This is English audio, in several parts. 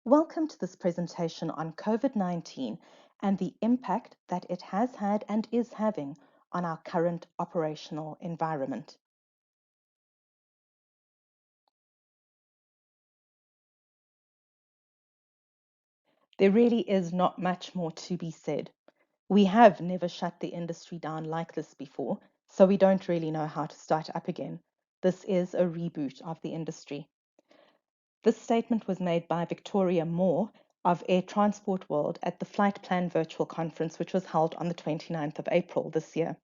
Welcome to this presentation on COVID-19 and the impact that it has had and is having on our current operational environment. There really is not much more to be said. We have never shut the industry down like this before, so we don't really know how to start up again. This is a reboot of the industry. This statement was made by Victoria Moore of Air Transport World at the Flight Plan Virtual Conference, which was held on the 29th of April this year.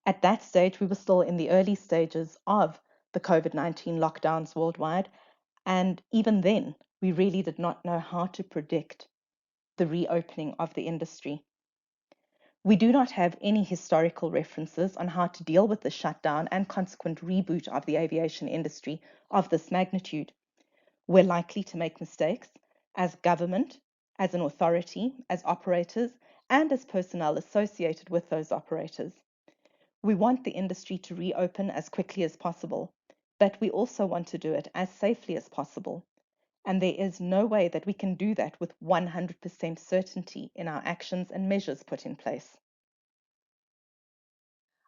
At that stage, we were still in the early stages of the COVID-19 lockdowns worldwide, and even then, we really did not know how to predict the reopening of the industry. We do not have any historical references on how to deal with the shutdown and consequent reboot of the aviation industry of this magnitude. We're likely to make mistakes as government, as an authority, as operators, and as personnel associated with those operators. We want the industry to reopen as quickly as possible, but we also want to do it as safely as possible. And there is no way that we can do that with 100% certainty in our actions and measures put in place.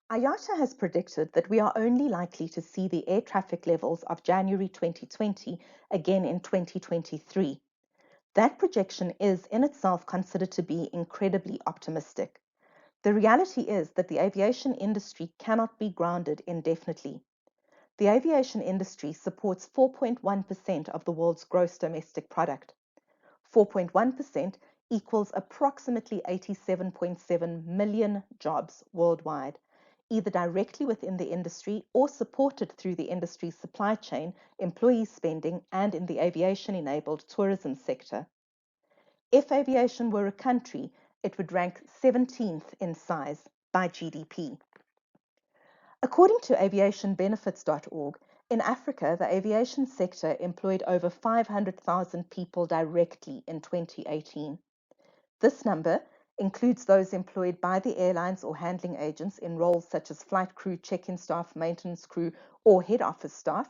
IATA has predicted that we are only likely to see the air traffic levels of January 2020 again in 2023. That projection is in itself considered to be incredibly optimistic. The reality is that the aviation industry cannot be grounded indefinitely. The aviation industry supports 4.1% of the world's gross domestic product. 4.1% equals approximately 87.7 million jobs worldwide, either directly within the industry or supported through the industry's supply chain, employee spending, and in the aviation-enabled tourism sector. If aviation were a country, it would rank 17th in size by GDP. According to aviationbenefits.org, in Africa, the aviation sector employed over 500,000 people directly in 2018. This number includes those employed by the airlines or handling agents in roles such as flight crew, check-in staff, maintenance crew, or head office staff,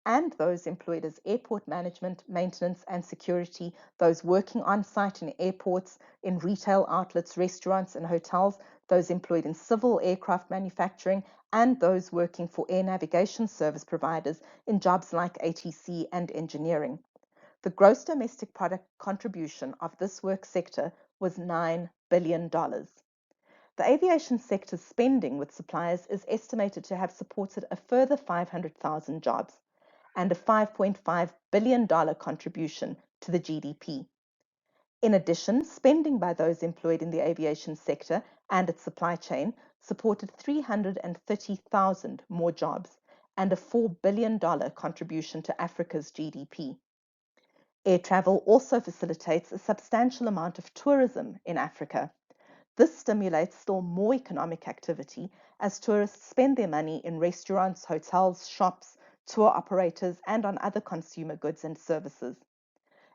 and those employed as airport management, maintenance, and security, those working on site in airports, in retail outlets, restaurants, and hotels, those employed in civil aircraft manufacturing, and those working for air navigation service providers in jobs like ATC and engineering. The gross domestic product contribution of this work sector was $9 billion. The aviation sector's spending with suppliers is estimated to have supported a further 500,000 jobs and a $5.5 billion contribution to the GDP. In addition, spending by those employed in the aviation sector and its supply chain supported 330,000 more jobs and a $4 billion contribution to Africa's GDP. Air travel also facilitates a substantial amount of tourism in Africa. This stimulates still more economic activity as tourists spend their money in restaurants, hotels, shops, tour operators, and on other consumer goods and services.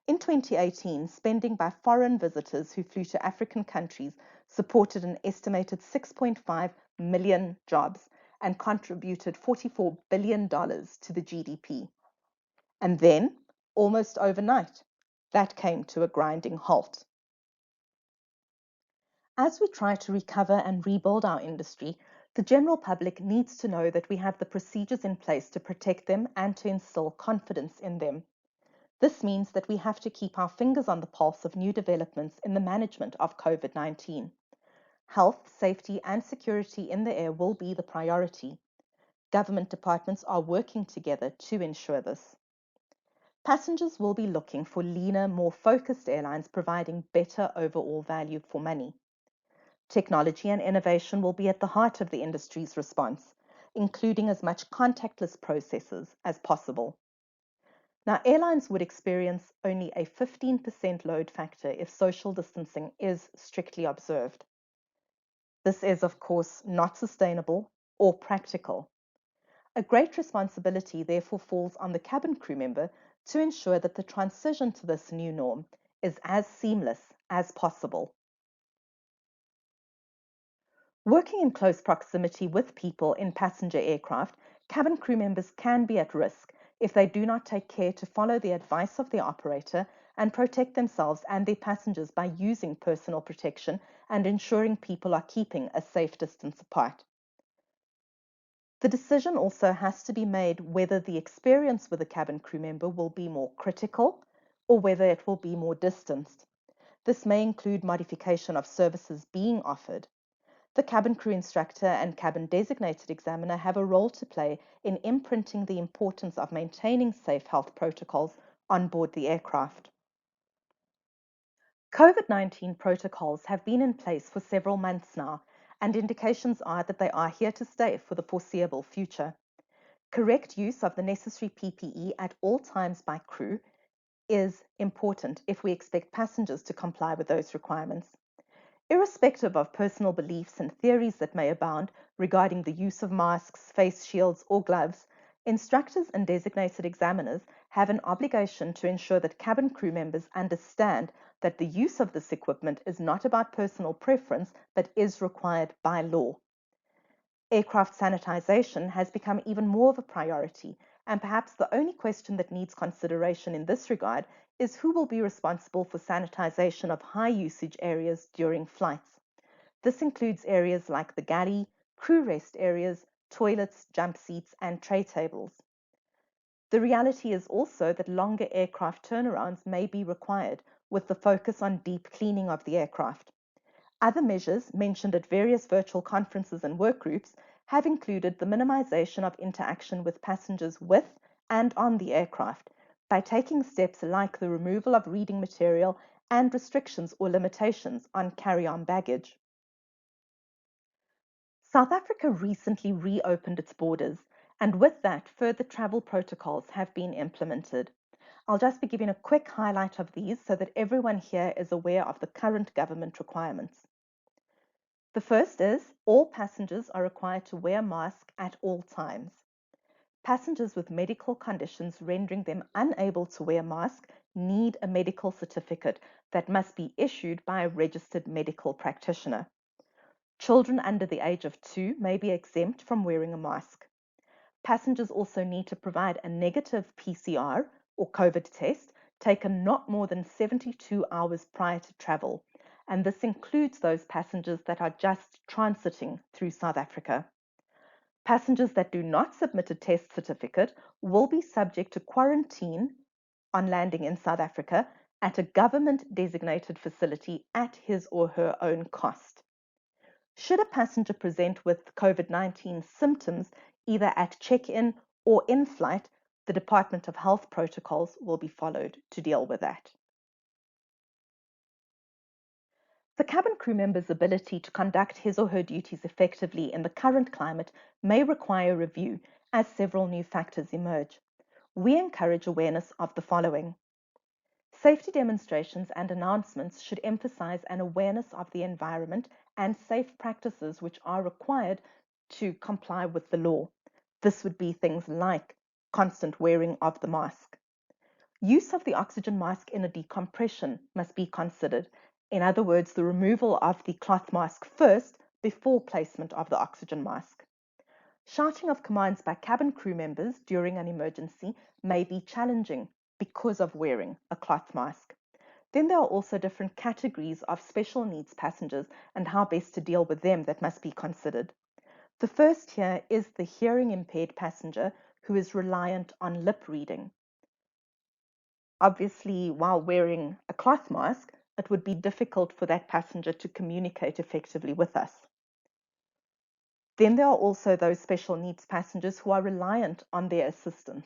In 2018, spending by foreign visitors who flew to African countries supported an estimated 6.5 million jobs and contributed $44 billion to the GDP. And then, almost overnight, that came to a grinding halt. As we try to recover and rebuild our industry, the general public needs to know that we have the procedures in place to protect them and to instill confidence in them. This means that we have to keep our fingers on the pulse of new developments in the management of COVID-19. Health, safety, and security in the air will be the priority. Government departments are working together to ensure this. Passengers will be looking for leaner, more focused airlines providing better overall value for money. Technology and innovation will be at the heart of the industry's response, including as much contactless processes as possible. Now, airlines would experience only a 15% load factor if social distancing is strictly observed. This is, of course, not sustainable or practical. A great responsibility therefore falls on the cabin crew member to ensure that the transition to this new norm is as seamless as possible. Working in close proximity with people in passenger aircraft, cabin crew members can be at risk if they do not take care to follow the advice of the operator and protect themselves and their passengers by using personal protection and ensuring people are keeping a safe distance apart. The decision also has to be made whether the experience with a cabin crew member will be more critical or whether it will be more distanced. This may include modification of services being offered. The cabin crew instructor and cabin designated examiner have a role to play in imprinting the importance of maintaining safe health protocols on board the aircraft. COVID-19 protocols have been in place for several months now, and indications are that they are here to stay for the foreseeable future. Correct use of the necessary PPE at all times by crew is important if we expect passengers to comply with those requirements. Irrespective of personal beliefs and theories that may abound regarding the use of masks, face shields, or gloves, instructors and designated examiners have an obligation to ensure that cabin crew members understand that the use of this equipment is not about personal preference but is required by law. Aircraft sanitization has become even more of a priority, and perhaps the only question that needs consideration in this regard is who will be responsible for sanitization of high usage areas during flights. This includes areas like the galley, crew rest areas, toilets, jump seats, and tray tables. The reality is also that longer aircraft turnarounds may be required, with the focus on deep cleaning of the aircraft. Other measures mentioned at various virtual conferences and work groups have included the minimization of interaction with passengers with and on the aircraft by taking steps like the removal of reading material and restrictions or limitations on carry-on baggage. South Africa recently reopened its borders, and with that, further travel protocols have been implemented. I'll just be giving a quick highlight of these so that everyone here is aware of the current government requirements. The first is all passengers are required to wear a mask at all times. Passengers with medical conditions rendering them unable to wear a mask need a medical certificate that must be issued by a registered medical practitioner. Children under the age of 2 may be exempt from wearing a mask. Passengers also need to provide a negative PCR or COVID test taken not more than 72 hours prior to travel, and this includes those passengers that are just transiting through South Africa. Passengers that do not submit a test certificate will be subject to quarantine on landing in South Africa at a government-designated facility at his or her own cost. Should a passenger present with COVID-19 symptoms either at check-in or in flight, the Department of Health protocols will be followed to deal with that. The cabin crew member's ability to conduct his or her duties effectively in the current climate may require review as several new factors emerge. We encourage awareness of the following. Safety demonstrations and announcements should emphasize an awareness of the environment and safe practices which are required to comply with the law. This would be things like constant wearing of the mask. Use of the oxygen mask in a decompression must be considered. In other words, the removal of the cloth mask first before placement of the oxygen mask. Shouting of commands by cabin crew members during an emergency may be challenging because of wearing a cloth mask. Then there are also different categories of special needs passengers and how best to deal with them that must be considered. The first here is the hearing impaired passenger who is reliant on lip reading. Obviously, while wearing a cloth mask, it would be difficult for that passenger to communicate effectively with us. Then there are also those special needs passengers who are reliant on their assistance.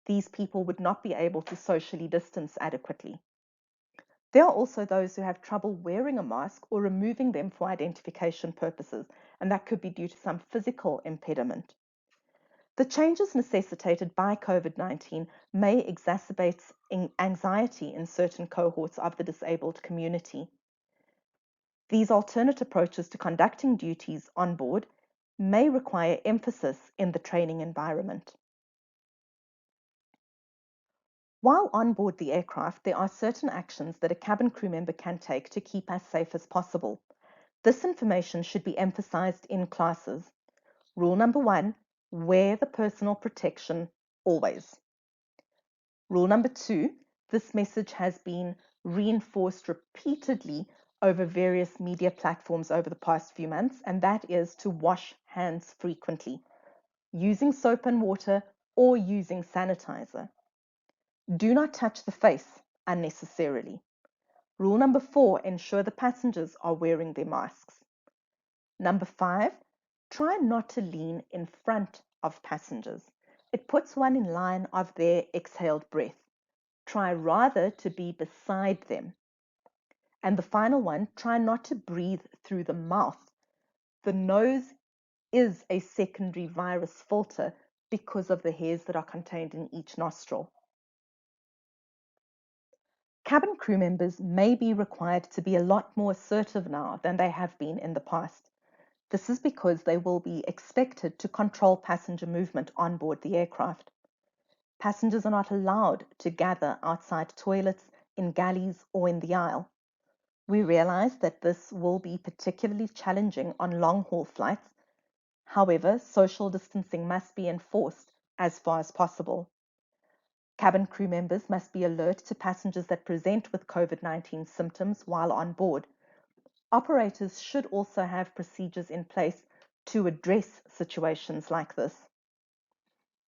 These people would not be able to socially distance adequately. There are also those who have trouble wearing a mask or removing them for identification purposes, and that could be due to some physical impediment. The changes necessitated by COVID-19 may exacerbate anxiety in certain cohorts of the disabled community. These alternate approaches to conducting duties on board may require emphasis in the training environment. While on board the aircraft, there are certain actions that a cabin crew member can take to keep as safe as possible. This information should be emphasized in classes. Rule number 1, wear the personal protection always. Rule number 2, this message has been reinforced repeatedly over various media platforms over the past few months, and that is to wash hands frequently, using soap and water or using sanitizer. Do not touch the face unnecessarily. Rule number 4, ensure the passengers are wearing their masks. Number 5, try not to lean in front of passengers. It puts one in line of their exhaled breath. Try rather to be beside them. And the final one, try not to breathe through the mouth. The nose is a secondary virus filter because of the hairs that are contained in each nostril. Cabin crew members may be required to be a lot more assertive now than they have been in the past. This is because they will be expected to control passenger movement on board the aircraft. Passengers are not allowed to gather outside toilets, in galleys, or in the aisle. We realize that this will be particularly challenging on long-haul flights. However, social distancing must be enforced as far as possible. Cabin crew members must be alert to passengers that present with COVID-19 symptoms while on board. Operators should also have procedures in place to address situations like this.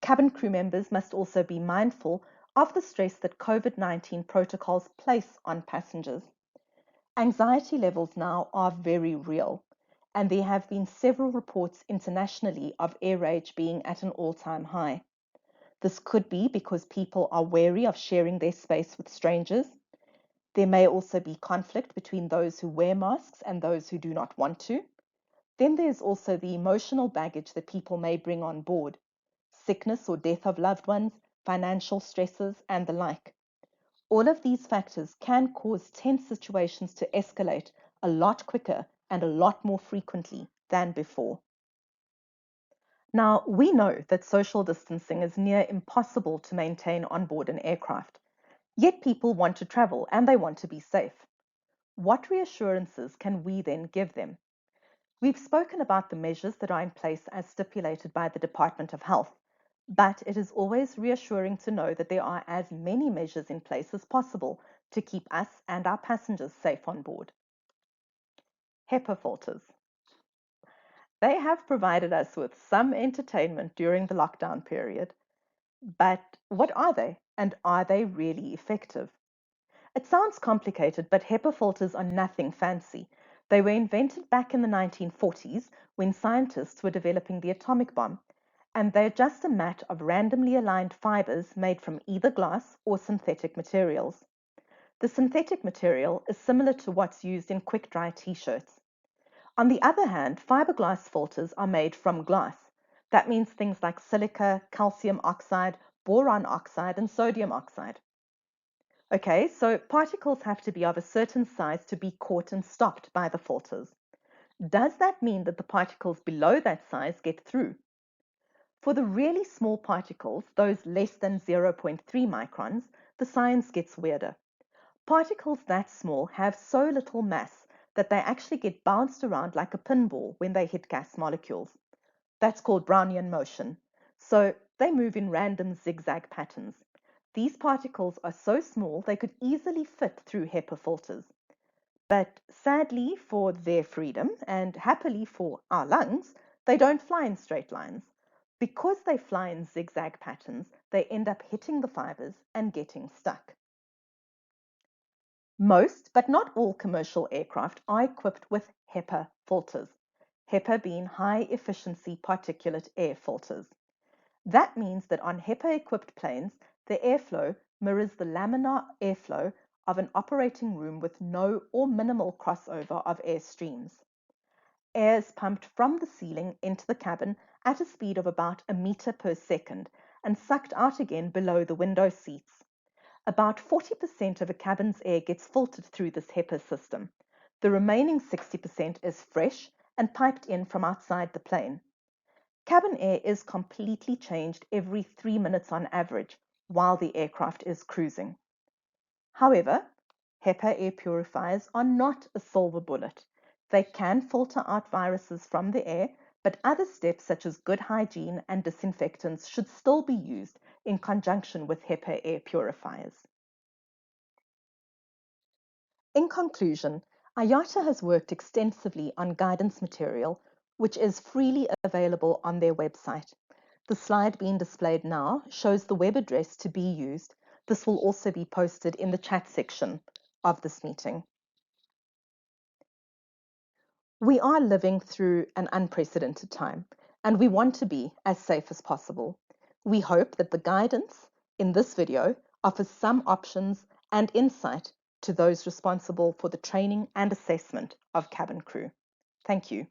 Cabin crew members must also be mindful of the stress that COVID-19 protocols place on passengers. Anxiety levels now are very real, and there have been several reports internationally of air rage being at an all-time high. This could be because people are wary of sharing their space with strangers. There may also be conflict between those who wear masks and those who do not want to. Then there's also the emotional baggage that people may bring on board, sickness or death of loved ones, financial stresses, and the like. All of these factors can cause tense situations to escalate a lot quicker and a lot more frequently than before. Now, we know that social distancing is near impossible to maintain on board an aircraft. Yet people want to travel and they want to be safe. What reassurances can we then give them? We've spoken about the measures that are in place as stipulated by the Department of Health, but it is always reassuring to know that there are as many measures in place as possible to keep us and our passengers safe on board. Hepa filters. They have provided us with some entertainment during the lockdown period, but what are they, and are they really effective? It sounds complicated, but HEPA filters are nothing fancy. They were invented back in the 1940s when scientists were developing the atomic bomb, and they're just a mat of randomly aligned fibers made from either glass or synthetic materials. The synthetic material is similar to what's used in quick-dry t-shirts. On the other hand, fiberglass filters are made from glass. That means things like silica, calcium oxide, boron oxide, and sodium oxide. Okay, so particles have to be of a certain size to be caught and stopped by the filters. Does that mean that the particles below that size get through? For the really small particles, those less than 0.3 microns, the science gets weirder. Particles that small have so little mass that they actually get bounced around like a pinball when they hit gas molecules. That's called Brownian motion. So they move in random zigzag patterns. These particles are so small they could easily fit through HEPA filters. But sadly for their freedom and happily for our lungs, they don't fly in straight lines. Because they fly in zigzag patterns, they end up hitting the fibers and getting stuck. Most, but not all commercial aircraft are equipped with HEPA filters, HEPA being high efficiency particulate air filters. That means that on HEPA-equipped planes, the airflow mirrors the laminar airflow of an operating room with no or minimal crossover of air streams. Air is pumped from the ceiling into the cabin at a speed of about a meter per second and sucked out again below the window seats. About 40% of a cabin's air gets filtered through this HEPA system. The remaining 60% is fresh and piped in from outside the plane. Cabin air is completely changed every 3 minutes on average while the aircraft is cruising. However, HEPA air purifiers are not a silver bullet. They can filter out viruses from the air, but other steps such as good hygiene and disinfectants should still be used in conjunction with HEPA air purifiers. In conclusion, IATA has worked extensively on guidance material, which is freely available on their website. The slide being displayed now shows the web address to be used. This will also be posted in the chat section of this meeting. We are living through an unprecedented time, and we want to be as safe as possible. We hope that the guidance in this video offers some options and insight to those responsible for the training and assessment of cabin crew. Thank you.